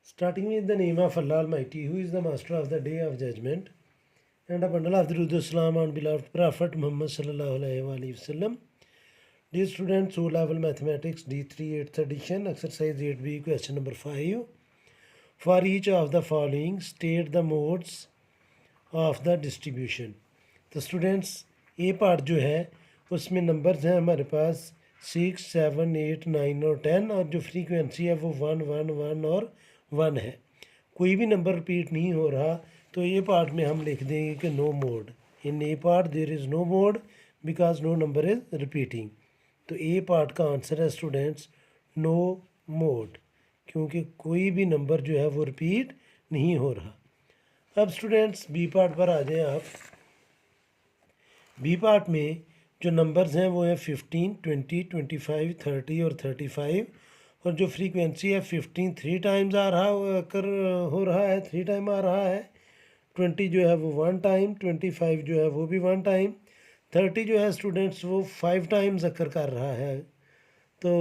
Starting with the name of Allah Almighty, who is the master of the day of judgment, and a bundle of Durud Salam on beloved Prophet Muhammad sallallahu alaihi wasallam. Dear students, O level mathematics D3 8th edition, exercise 8B, question number 5. For each of the following, state the modes of the distribution. तो students ए part जो है उसमें numbers हैं हमारे पास 6, 7, 8, 9 और 10, और जो frequency है वो 1, 1, 1 और 1 है। कोई भी नंबर रिपीट नहीं हो रहा तो ए पार्ट में हम लिख देंगे कि no mode. In A part there is no mode because no number is repeating. तो ए पार्ट का आंसर है स्टूडेंट्स नो मोड, क्योंकि कोई भी नंबर जो है वो रिपीट नहीं हो रहा। अब स्टूडेंट्स बी पार्ट पर आ जाएं आप। बी पार्ट में जो नंबर्स हैं वो है 15, 20, 25, 30 और 35, और जो फ्रीक्वेंसी है 15 3 टाइम्स आ रहा हो रहा है, 3 टाइम आ रहा है। 20 जो है वो 1 टाइम, 25 जो है वो भी 1 टाइम, 30 जो है स्टूडेंट्स वो 5 टाइम्स अकर कर रहा है, तो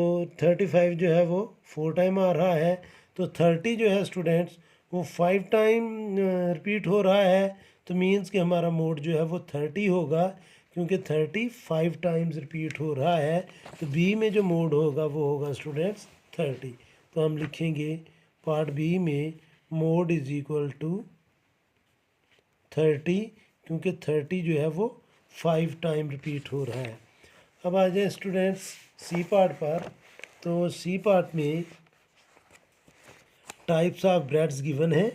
35 जो है वो 4 टाइम आ रहा है। तो 30 जो है स्टूडेंट्स वो 5 टाइम रिपीट हो रहा है, तो मीन्स कि हमारा मोड जो है वो 30 होगा, क्योंकि 35 टाइम्स रिपीट हो रहा है। तो बी में जो मोड होगा वो होगा स्टूडेंट्स 30। तो हम लिखेंगे पार्ट बी में मोड इज़ इक्वल टू 30, क्योंकि 30 जो है वो 5 टाइम रिपीट हो रहा है। अब आ जाए स्टूडेंट्स सी पार्ट पर। तो सी पार्ट में टाइप्स ऑफ ब्रेड्स गिवन है।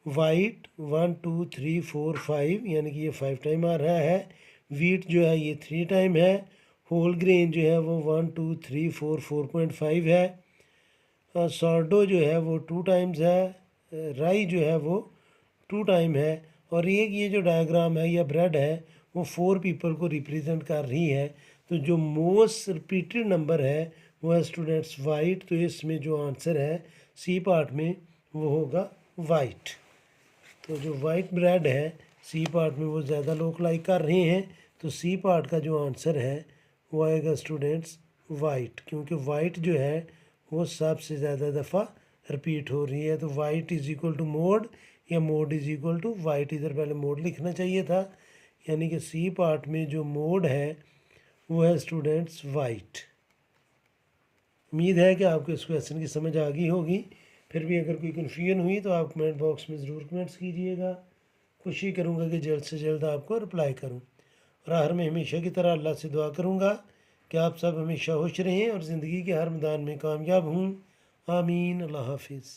वाइट 1 2 3 4 5, यानी कि ये 5 टाइम आ रहा है। वीट जो है ये 3 टाइम है। होल ग्रेन जो है वो 1 2 3 4 4.5 है। सॉर्डो जो है वो 2 टाइम्स है। राई जो है वो 2 टाइम है। और एक ये जो डायग्राम है या ब्रेड है वो 4 पीपल को रिप्रेजेंट कर रही है। तो जो मोस्ट रिपीटेड नंबर है वो है स्टूडेंट्स वाइट। तो इसमें जो आंसर है सी पार्ट में वो होगा वाइट। तो जो वाइट ब्रेड है सी पार्ट में वो ज़्यादा लोग लाइक कर रहे हैं, तो सी पार्ट का जो आंसर है वो आएगा स्टूडेंट्स वाइट, क्योंकि वाइट जो है वो सबसे ज़्यादा दफ़ा रिपीट हो रही है। तो white is equal to mode या mode is equal to white, इधर पहले मोड लिखना चाहिए था, यानी कि सी पार्ट में जो मोड है वो है स्टूडेंट्स वाइट। उम्मीद है कि आपको इस क्वेश्चन की समझ आ गई होगी। फिर भी अगर कोई कन्फ्यूजन हुई तो आप कमेंट बॉक्स में ज़रूर कमेंट्स कीजिएगा। कोशिश करूँगा कि जल्द से जल्द आपको रिप्लाई करूँ। और आखिर में हमेशा की तरह अल्लाह से दुआ करूँगा कि आप सब हमेशा खुश रहें और ज़िंदगी के हर मैदान में कामयाब हों। आमीन। अल्लाह हाफिज़।